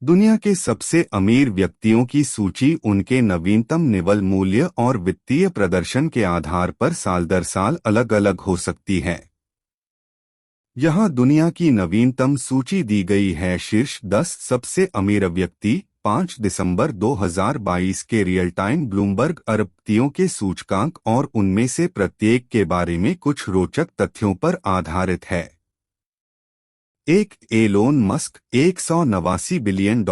दुनिया के सबसे अमीर व्यक्तियों की सूची उनके नवीनतम निवल मूल्य और वित्तीय प्रदर्शन के आधार पर साल दर साल अलग अलग हो सकती है। यहाँ दुनिया की नवीनतम सूची दी गई है। शीर्ष 10 सबसे अमीर व्यक्ति 5 दिसंबर 2022 के रियल टाइम ब्लूमबर्ग अरबपतियों के सूचकांक और उनमें से प्रत्येक के बारे में कुछ रोचक तथ्यों पर आधारित है। 1 Elon Musk $189 billion.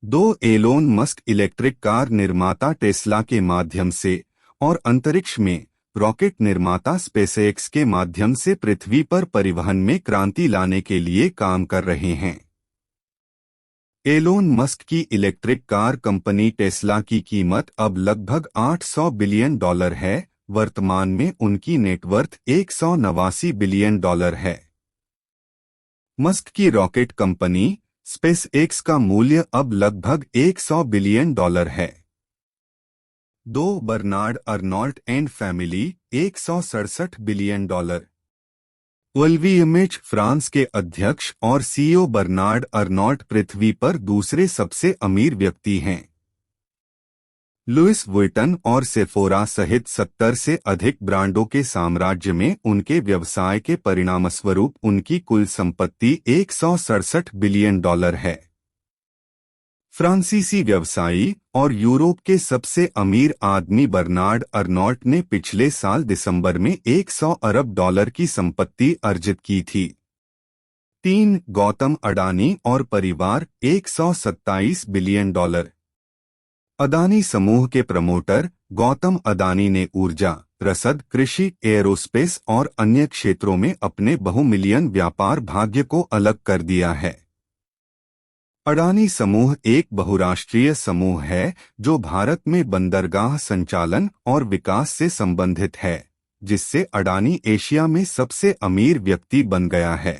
2 Elon Musk electric car निर्माता टेस्ला के माध्यम से और अंतरिक्ष में रॉकेट निर्माता स्पेसएक्स के माध्यम से पृथ्वी पर परिवहन में क्रांति लाने के लिए काम कर रहे हैं। एलोन मस्क की इलेक्ट्रिक कार कंपनी टेस्ला की कीमत अब लगभग $800 बिलियन है। वर्तमान में उनकी नेटवर्थ $189 बिलियन है। मस्क की रॉकेट कंपनी स्पेसएक्स का मूल्य अब लगभग $100 बिलियन है। 2 Bernard Arnault and family $167 billion. LVMH France के अध्यक्ष और सीईओ बर्नार्ड अर्नॉल्ट पृथ्वी पर दूसरे सबसे अमीर व्यक्ति हैं। लुइस वुइटन और सेफोरा सहित 70 से अधिक ब्रांडों के साम्राज्य में उनके व्यवसाय के परिणामस्वरूप उनकी कुल संपत्ति $167 बिलियन है। फ्रांसीसी व्यवसायी और यूरोप के सबसे अमीर आदमी बर्नार्ड अर्नॉल्ट ने पिछले साल दिसंबर में $100 अरब की संपत्ति अर्जित की थी। 3 गौतम अडानी और परिवार $127 बिलियन। अदानी समूह के प्रमोटर गौतम अदानी ने ऊर्जा, रसद, कृषि, एयरोस्पेस और अन्य क्षेत्रों में अपने बहुमिलियन व्यापार भाग्य को अलग कर दिया है। अडानी समूह एक बहुराष्ट्रीय समूह है जो भारत में बंदरगाह संचालन और विकास से संबंधित है, जिससे अडानी एशिया में सबसे अमीर व्यक्ति बन गया है।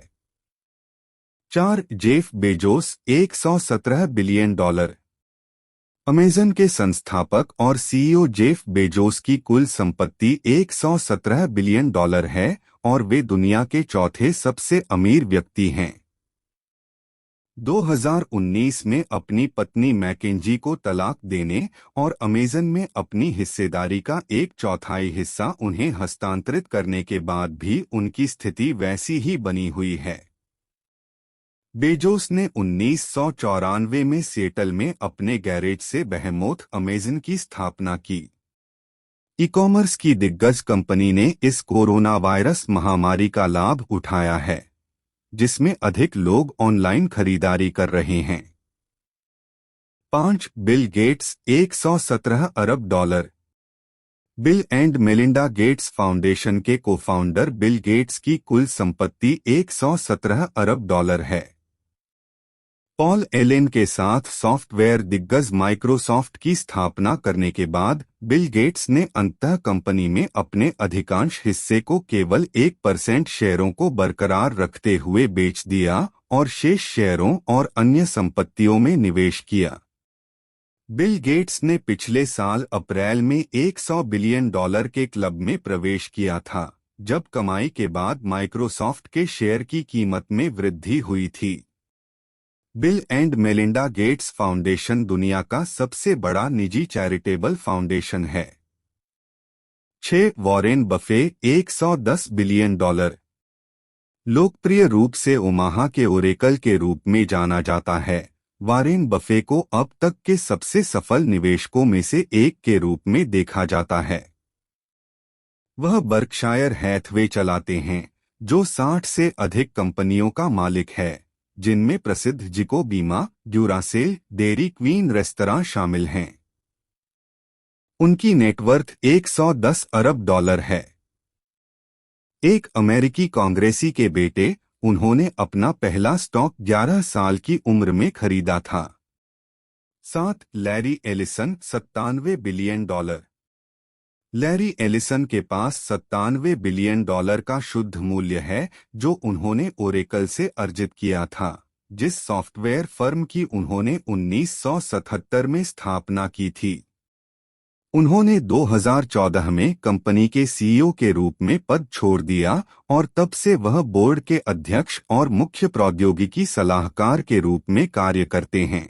4 जेफ बेजोस $117 बिलियन। अमेज़न के संस्थापक और सीईओ जेफ बेजोस की कुल संपत्ति $117 बिलियन है और वे दुनिया के चौथे सबसे अमीर व्यक्ति हैं। 2019 में अपनी पत्नी मैकेंजी को तलाक देने और अमेज़न में अपनी हिस्सेदारी का 1/4 हिस्सा उन्हें हस्तांतरित करने के बाद भी उनकी स्थिति वैसी ही बनी हुई है। बेजोस ने 1994 में सिएटल में अपने गैरेज से बेहेमोथ अमेज़न की स्थापना की। ई-कॉमर्स की दिग्गज कंपनी ने इस कोरोना वायरस महामारी का लाभ उठाया है, जिसमें अधिक लोग ऑनलाइन खरीदारी कर रहे हैं। 5 Bill Gates $117 Arab. Bill and Melinda Gates foundation के को-फाउंडर बिल गेट्स की कुल संपत्ति $117 अरब है। पॉल एलेन के साथ सॉफ्टवेयर दिग्गज माइक्रोसॉफ्ट की स्थापना करने के बाद बिल गेट्स ने अंततः कंपनी में अपने अधिकांश हिस्से को केवल 1% शेयरों को बरकरार रखते हुए बेच दिया और शेष शेयरों और अन्य संपत्तियों में निवेश किया। बिल गेट्स ने पिछले साल अप्रैल में $100 बिलियन के क्लब में प्रवेश किया था, जब कमाई के बाद माइक्रोसॉफ्ट के शेयर की कीमत में वृद्धि हुई थी। Bill and Melinda Gates foundation दुनिया का सबसे बड़ा निजी चैरिटेबल फाउंडेशन है। 6 वॉरेन बफे $110 बिलियन। लोकप्रिय रूप से ओमाहा के ओरेकल के रूप में जाना जाता है, वॉरेन बफे को अब तक के सबसे सफल निवेशकों में से एक के रूप में देखा जाता है। वह बर्कशायर हैथवे चलाते हैं, जो 60 से अधिक कंपनियों का मालिक है, जिनमें प्रसिद्ध जिको बीमा, ड्यूरासेल, डेयरी क्वीन रेस्तरां शामिल हैं। उनकी नेटवर्थ $110 अरब है। एक अमेरिकी कांग्रेसी के बेटे, उन्होंने अपना पहला स्टॉक 11 साल की उम्र में खरीदा था। 7 Larry Ellison $97 billion. Larry Ellison के पास $97 बिलियन का शुद्ध मूल्य है, जो उन्होंने ओरेकल से अर्जित किया था, जिस सॉफ्टवेयर फर्म की उन्होंने 1977 में स्थापना की थी। उन्होंने 2014 में कंपनी के सीईओ के रूप में पद छोड़ दिया और तब से वह बोर्ड के अध्यक्ष और मुख्य प्रौद्योगिकी सलाहकार के रूप में कार्य करते हैं।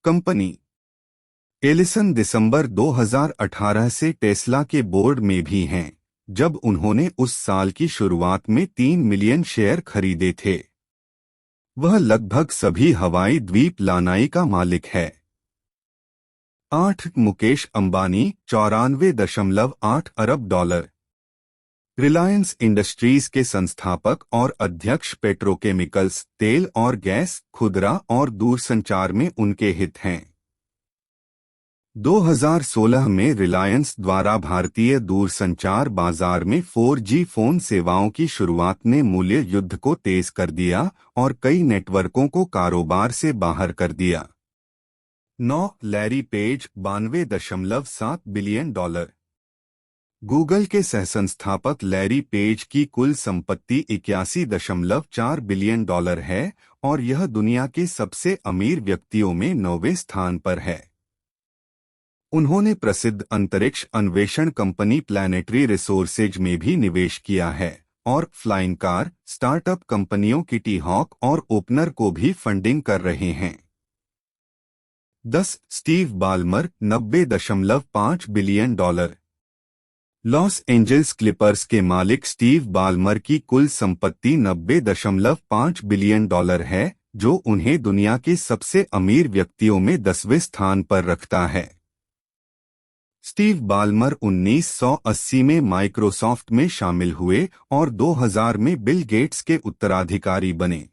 कंपनी एलिसन दिसंबर 2018 से टेस्ला के बोर्ड में भी हैं, जब उन्होंने उस साल की शुरुआत में 3 मिलियन शेयर खरीदे थे। वह लगभग सभी हवाई द्वीप लानाई का मालिक है। 8 मुकेश अंबानी 94.8 अरब डॉलर। रिलायंस इंडस्ट्रीज के संस्थापक और अध्यक्ष पेट्रोकेमिकल्स, तेल और गैस, खुदरा और दूरसंचार में उनके हित हैं। 2016 में रिलायंस द्वारा भारतीय दूरसंचार बाजार में 4G फोन सेवाओं की शुरुआत ने मूल्य युद्ध को तेज कर दिया और कई नेटवर्कों को कारोबार से बाहर कर दिया। 9 Larry page 92.7 billion dollar. Google के सहसंस्थापक लैरी पेज की कुल संपत्ति 81.4 बिलियन डॉलर है और यह दुनिया के सबसे अमीर व्यक्तियों में 9वें स्थान पर है। उन्होंने प्रसिद्ध अंतरिक्ष अन्वेषण कंपनी प्लैनेटरी रिसोर्सेज में भी निवेश किया है और फ्लाइंग कार स्टार्टअप कंपनियों किटी हॉक और ओपनर को भी फंडिंग कर रहे हैं। 10 Steve Ballmer 90.5 billion dollar. Los Angeles Clippers के मालिक स्टीव बाल्मर की कुल संपत्ति 90.5 बिलियन डॉलर है, जो उन्हें दुनिया के सबसे अमीर व्यक्तियों में 10वें स्थान पर रखता है। स्टीव बाल्मर 1980 में माइक्रोसॉफ्ट में शामिल हुए और 2000 में बिल गेट्स के उत्तराधिकारी बने।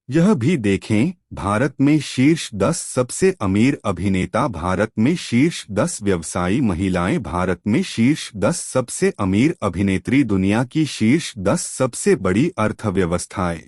यह भी देखें, भारत में शीर्ष 10 सबसे अमीर अभिनेता, भारत में शीर्ष 10 व्यवसायी महिलाएं, भारत में शीर्ष 10 सबसे अमीर अभिनेत्री, दुनिया की शीर्ष 10 सबसे बड़ी अर्थव्यवस्थाएं।